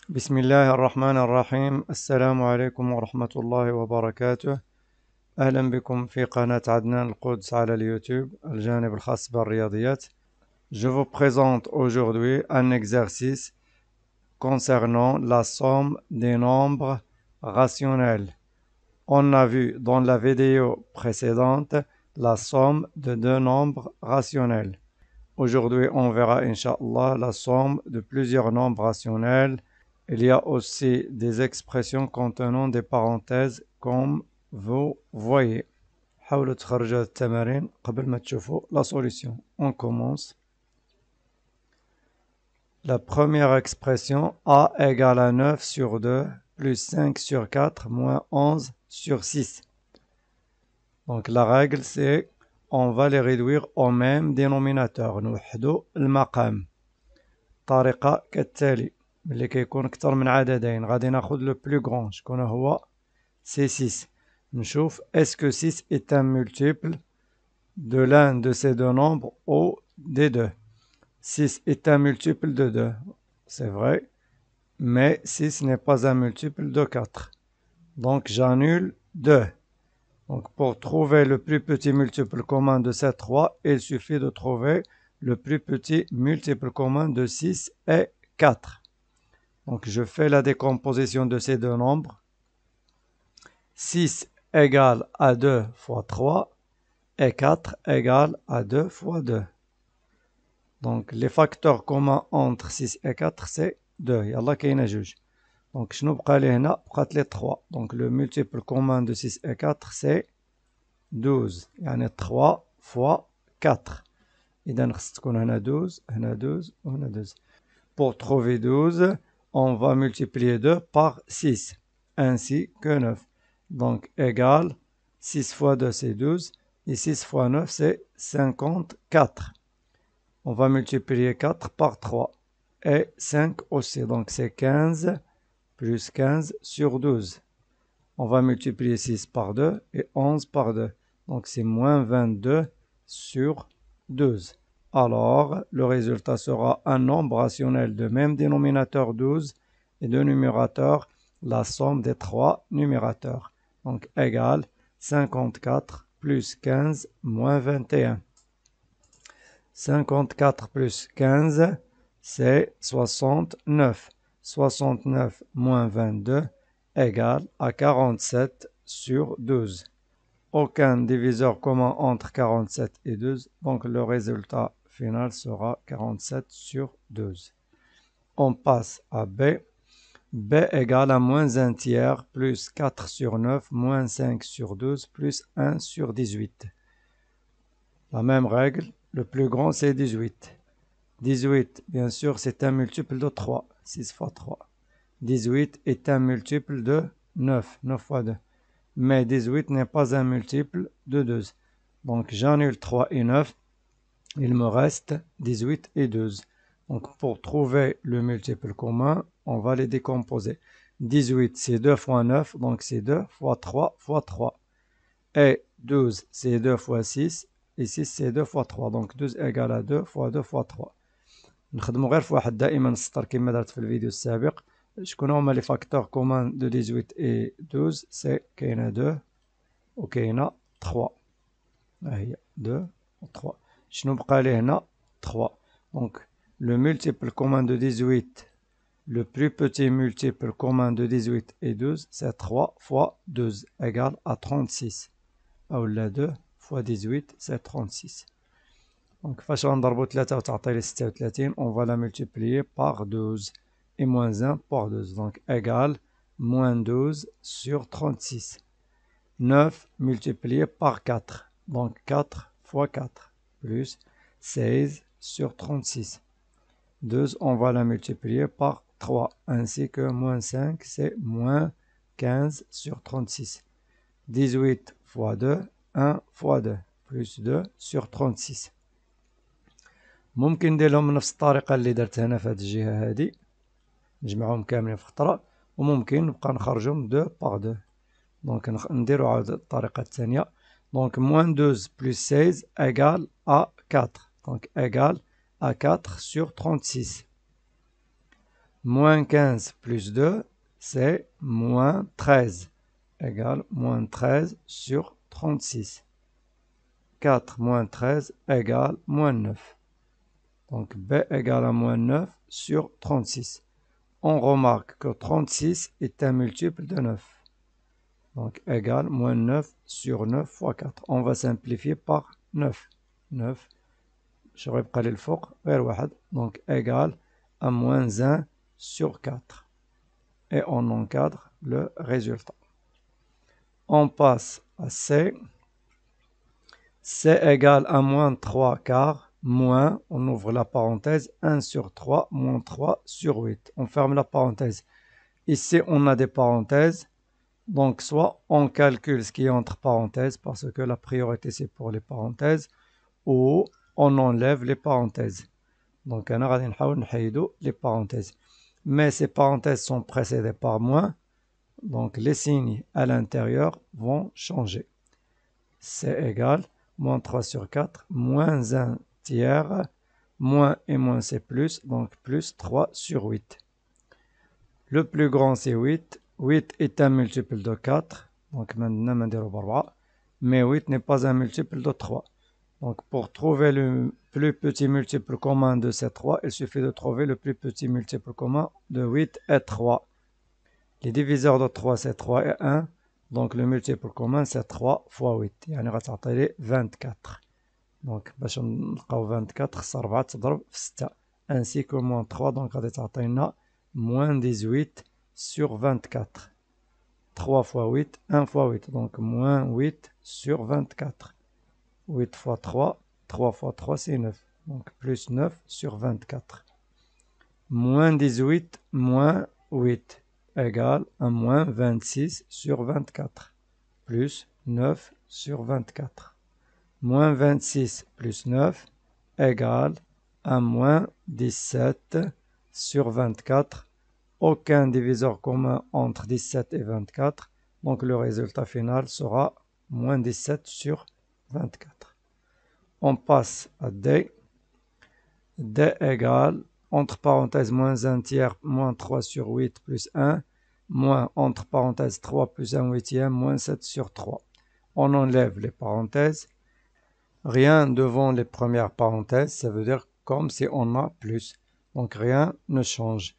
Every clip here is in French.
بسم الله الرحمن الرحيم. السلام عليكم ورحمة الله وبركاته. أهلا بكم في قناة عدنان القدس على اليوتيوب، الجانب الخاص بالرياضيات. Je vous présente aujourd'hui un exercice concernant la somme des nombres rationnels. On a vu dans la vidéo précédente la somme de deux nombres rationnels. Aujourd'hui, on verra, Inch'Allah, la somme de plusieurs nombres rationnels. Il y a aussi des expressions contenant des parenthèses comme vous voyez. حاولوا تخرجوا التمارين قبل ما تشوفوا la solution. On commence. La première expression, a égale à 9 sur 2 plus 5 sur 4 moins 11 sur 6. Donc la règle c'est on va les réduire au même dénominateur. نوحدوا المقام. طريقة كالتالي. اللي كيكون أكثر من عددين غادي ناخذ لو بلو غران شكون هو سي 6. نشوف اسكو 6 est un multiple de l'un de ces deux nombres ou des deux. 6 est un multiple de 2, c'est vrai, mais 6 n'est pas un multiple de 4. Donc j'annule 2. Donc pour trouver le plus petit multiple commun de ces 3, il suffit de trouver le plus petit multiple commun de 6 et 4. Donc je fais la décomposition de ces deux nombres. 6 égale à 2 fois 3 et 4 égale à 2 fois 2. Donc les facteurs communs entre 6 et 4 c'est 2. يلا كاينه جوج. Donc شنو بقى لي هنا؟ بقات لي 3. Donc le multiple commun de 6 et 4 c'est 12. يعني 3 fois 4. إذا خص تكون هنا 12 هنا 12 وهنا 12. Pour trouver 12, on va multiplier 2 par 6, ainsi que 9. Donc, égal, 6 fois 2, c'est 12, et 6 fois 9, c'est 54. On va multiplier 4 par 3, et 5 aussi. Donc, c'est 15 plus 15 sur 12. On va multiplier 6 par 2 et 11 par 2. Donc, c'est moins 22 sur 12. Alors, le résultat sera un nombre rationnel de même dénominateur 12 et de numérateur la somme des trois numérateurs. Donc, égale 54 plus 15 moins 21. 54 plus 15, c'est 69. 69 moins 22 égale à 47 sur 12. Aucun diviseur commun entre 47 et 12, donc le résultat final sera 47 sur 12. On passe à B. B égale à moins 1 tiers plus 4 sur 9 moins 5 sur 12 plus 1 sur 18. La même règle, le plus grand c'est 18. 18, bien sûr, c'est un multiple de 3, 6 fois 3. 18 est un multiple de 9, 9 fois 2. Mais 18 n'est pas un multiple de 12. Donc j'annule 3 et 9. Il me reste 18 et 12. Donc pour trouver le multiple commun, on va les décomposer. 18 c'est 2 fois 9, donc c'est 2 fois 3 fois 3. Et 12 c'est 2 fois 6, et 6 c'est 2 fois 3. Donc 12 égale à 2 fois 2 fois 3. نخدمو غير في واحد دائما السطر كما درت في الفيديو السابق. شكون هما لي فاكتور كومان دو 18 et 12 سي كاينه 2 وكاينه 3. ها هي 2 و 3. شنو بقى لي هنا 3. Donc le multiple commun de 18, le plus petit multiple commun de 18 et 12 c'est 3 fois 12 égale à 36. اولا 2 fois 18 c'est 36. Donc, فاش غنضربو 3 وتعطي لي 36, on va la multiplier par 12. Et moins 1 par 12. Donc, égale moins 12 sur 36. 9 multiplié par 4. Donc, 4 fois 4. Plus 16 sur 36. 12, on va la multiplier par 3. Ainsi que moins 5, c'est moins 15 sur 36. 18 fois 2, 1 fois 2. Plus 2 sur 36. ممكن نديرهم بنفس الطريقة اللي درت هنا في هذه الجهة هذه، نجمعهم كاملين في خطرة، وممكن نبقى نخرجهم 2 باغ 2. دونك نديرو عاود الطريقة الثانية. دونك موان 12 بلس 16 égale à 4. دونك égale à 4 sur 36. Moins 15 plus 2, c'est moins 13, égale moins 13 sur 36. 4 moins 13 égale moins 9. Donc B égale à moins 9 sur 36. On remarque que 36 est un multiple de 9. Donc égale moins 9 sur 9 fois 4. On va simplifier par 9. 9. Je reprends le fort vers 1. Donc égale à moins 1 sur 4. Et on encadre le résultat. On passe à C. C égale à moins 3 quarts, moins, on ouvre la parenthèse, 1 sur 3, moins 3 sur 8. On ferme la parenthèse. Ici, on a des parenthèses. Donc, soit on calcule ce qui est entre parenthèses, parce que la priorité, c'est pour les parenthèses, ou on enlève les parenthèses. Donc, on va essayer les parenthèses. Mais ces parenthèses sont précédées par moins. Donc, les signes à l'intérieur vont changer. C'est égal, moins 3 sur 4, moins 1 tiers, moins et moins c'est plus, donc plus 3 sur 8. Le plus grand c'est 8. 8 est un multiple de 4, donc maintenant, mais 8 n'est pas un multiple de 3. Donc pour trouver le plus petit multiple commun de ces 3, il suffit de trouver le plus petit multiple commun de 8 et 3. Les diviseurs de 3 c'est 3 et 1. Donc le multiple commun c'est 3 fois 8. يعني غتعطي 24. Donc باش نلقاو 24 خص 4 تضرب في 6. Ainsi que moins 3 donc غادي تعطينا moins 18 sur 24. 3 fois 8, 1 fois 8. Donc moins 8 sur 24. 8 fois 3, 3 fois 3 c'est 9. Donc plus 9 sur 24. Moins 18 moins 8 égale à moins 26 sur 24. Plus 9 sur 24. Moins 26 plus 9 égale à moins 17 sur 24. Aucun diviseur commun entre 17 et 24. Donc le résultat final sera moins 17 sur 24. On passe à D. D égale, entre parenthèses, moins 1 tiers, moins 3 sur 8 plus 1, moins, entre parenthèses, 3 plus 1 huitième, moins 7 sur 3. On enlève les parenthèses. Rien devant les premières parenthèses, ça veut dire comme si on a plus. Donc rien ne change.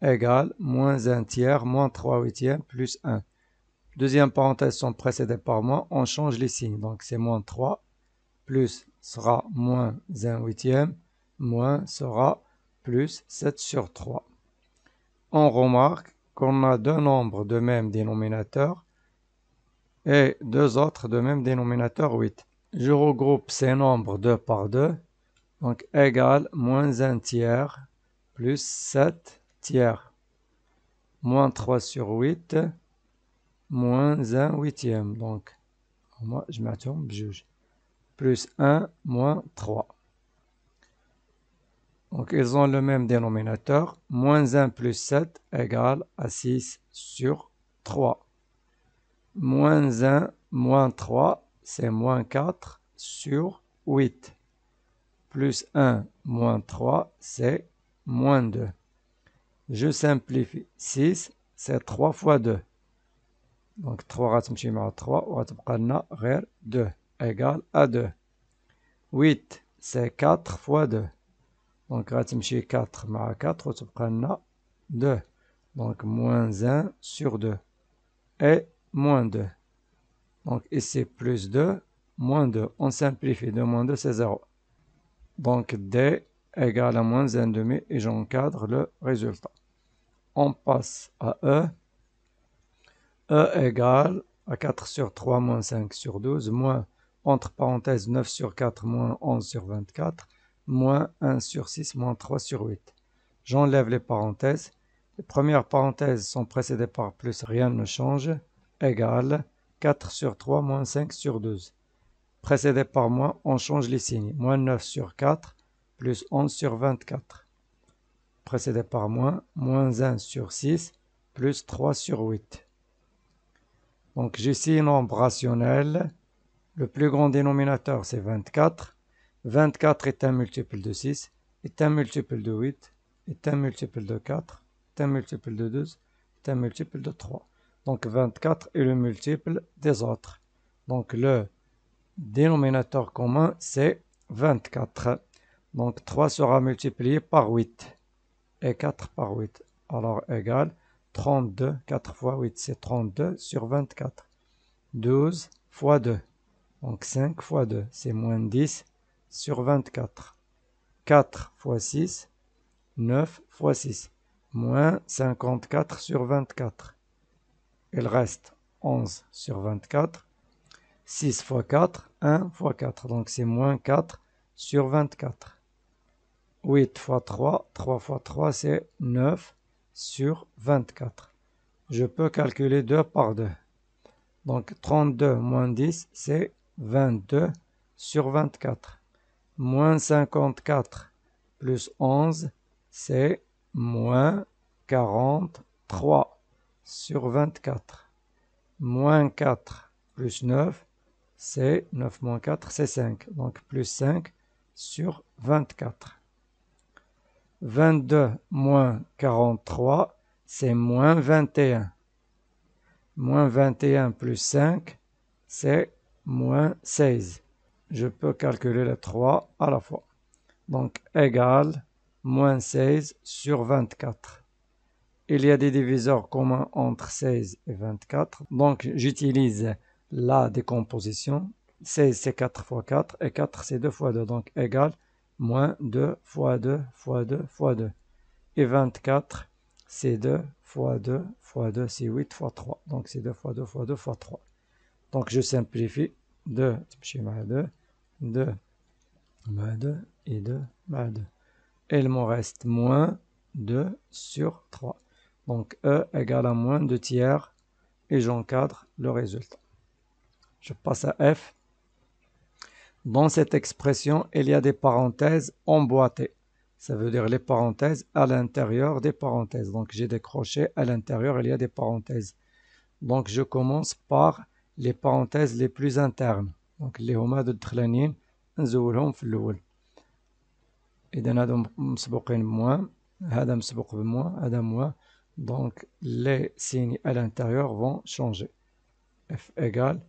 Égale, moins 1 tiers, moins 3 huitièmes, plus 1. Deuxième parenthèse sont précédées par moins, on change les signes. Donc c'est moins 3, plus sera moins 1 huitième, moins sera plus 7 sur 3. On remarque qu'on a deux nombres de même dénominateur et deux autres de même dénominateur 8. Je regroupe ces nombres 2 par 2, donc égale moins 1 tiers plus 7 tiers. Moins 3 sur 8, moins 1 huitième. Donc, moi, je m'attends, juge. Plus 1, moins 3. Donc, ils ont le même dénominateur. Moins 1 plus 7 égale à 6 sur 3. Moins 1, moins 3, c'est moins 4 sur 8. Plus 1, moins 3, c'est moins 2. Je simplifie. 6, c'est 3 fois 2. Donc 3 غتمشي مع 3 وغتبقى لنا غير 2 égale à 2. 8, c'est 4 fois 2. Donc غتمشي 4 مع 4 وتبقى لنا 2. Donc moins 1 sur 2 et moins 2. Donc ici plus 2, moins 2. On simplifie. 2 moins 2 c'est 0. Donc D égale à moins 1 demi et j'encadre le résultat. On passe à E. E égale à 4 sur 3 moins 5 sur 12 moins, entre parenthèses, 9 sur 4 moins 11 sur 24 moins 1 sur 6 moins 3 sur 8. J'enlève les parenthèses. Les premières parenthèses sont précédées par plus, rien ne change. Égale 4 sur 3 moins 5 sur 12. Précédé par moins, on change les signes. Moins 9 sur 4 plus 11 sur 24. Précédé par moins, moins 1 sur 6 plus 3 sur 8. Donc ici un nombre rationnel. Le plus grand dénominateur c'est 24. 24 est un multiple de 6, est un multiple de 8 est un multiple de 4, est un multiple de 12, est un multiple de 3. Donc 24 est le multiple des autres. Donc le dénominateur commun, c'est 24. Donc 3 sera multiplié par 8 et 4 par 8. Alors égale 32, 4 fois 8, c'est 32 sur 24. 12 fois 2, donc 5 fois 2, c'est moins 10 sur 24. 4 fois 6, 9 fois 6, moins 54 sur 24. Il reste 11 sur 24. 6 fois 4, 1 fois 4, donc c'est moins 4 sur 24. 8 fois 3, 3 fois 3, c'est 9 sur 24. Je peux calculer 2 par 2. Donc 32 moins 10, c'est 22 sur 24. Moins 54 plus 11, c'est moins 43 sur 24. Moins 4 plus 9, c'est 9 moins 4, c'est 5. Donc plus 5 sur 24. 22 moins 43, c'est moins 21. Moins 21 plus 5, c'est moins 16. Je peux calculer les 3 à la fois. Donc, égale moins 16 sur 24. Il y a des diviseurs communs entre 16 et 24. Donc, j'utilise la décomposition. 16, c'est 4 fois 4 et 4, c'est 2 fois 2. Donc, égale moins 2 fois 2 fois 2 fois 2. Et 24, c'est 2 fois 2 fois 2, c'est 8 fois 3. Donc, c'est 2 fois 2 fois 2 fois 3. Donc, je simplifie. 2, 2, 2, 2 et 2, 2. Et il me reste moins 2 sur 3. Donc, E égale à moins 2 tiers et j'encadre le résultat. Je passe à F. Dans cette expression, il y a des parenthèses emboîtées. Ça veut dire les parenthèses à l'intérieur des parenthèses. Donc, j'ai des crochets à l'intérieur, il y a des parenthèses. Donc, je commence par les parenthèses les plus internes. Donc, les هما دخلانين نزولهم في الأول. إذا هادو مسبوقين بموان، هذا مسبوق بموان، هذا موان. Donc, les signes à l'intérieur vont changer. F égale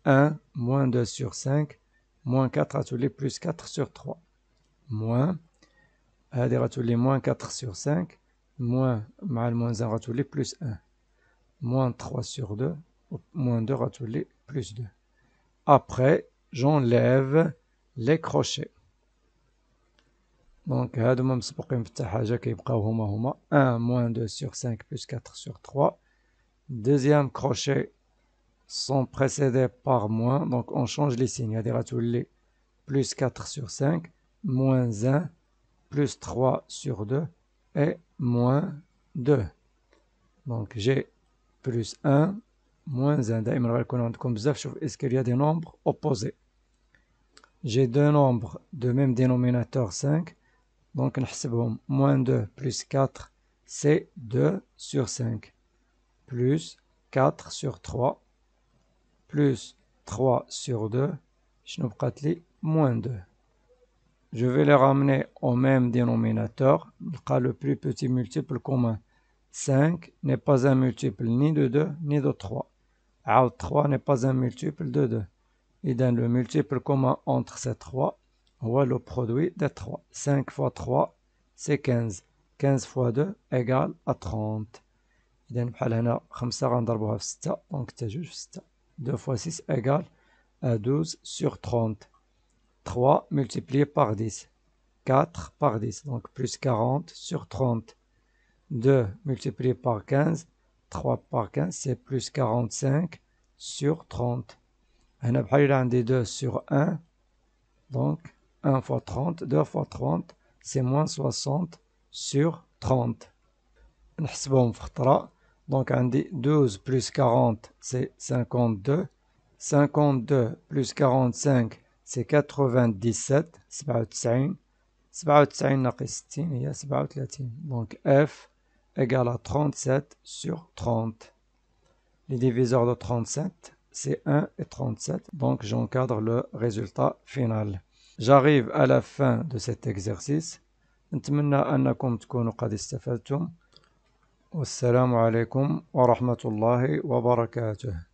1 moins 2 sur 5 moins 4 atelier plus 4 sur 3. Moins, هذه غتولي moins 4 sur 5 moins مع الموان 1 غتولي plus 1. Moins 3 sur 2, moins 2 غتولي plus 2. Après, j'enlève les crochets. Donc, هادوما مسبوقين بحتى حاجة كيبقاو هما 1 moins 2 sur 5 plus 4 sur 3. Deuxième crochet sont précédés par moins, donc on change les signes. هادي غتولي plus 4 sur 5, moins 1, plus 3 sur 2 et moins 2. Donc j'ai plus 1, moins 1. دائما غيكون عندكم بزاف. شوف est-ce qu'il y a des nombres opposés. J'ai deux nombres de même dénominateur 5. Donc نحسبهم. Moins 2 plus 4, c'est 2 sur 5. Plus 4 sur 3. Plus 3 sur 2. شنو بقات لي moins 2. Je vais les ramener au même dénominateur. Le plus petit multiple commun. 5 n'est pas un multiple ni de 2 ni de 3. 3 n'est pas un multiple de 2. Et donc le multiple commun entre ces 3, on le produit des 3. 5 fois 3, c'est 15. 15 fois 2 égale à 30. إذا بحال هنا 5 غنضربوها في 6 دونك حتى 2 في 6. 2 fois 6 égale à 12 sur 30. 3 multiplié par 10. 4 par 10, donc plus 40 sur 30. 2 multiplié par 15. 3 par 15, c'est plus 45 sur 30. هنا بحال إلا عندي 2 sur 1. Donc 1 fois 30, 2 fois 30, c'est moins 60 sur 30. نحسبهم في خطرة. Donc عندي 12 plus 40, c'est 52. 52 plus 45, c'est 97. 97. 97 ناقص 60 هي 37. Donc F égale à 37 sur 30. Les diviseurs de 37, c'est 1 et 37. Donc j'encadre le résultat final. J'arrive à la fin de cet exercice. نتمنى أنكم تكونوا قد استفدتم، والسلام عليكم ورحمة الله وبركاته.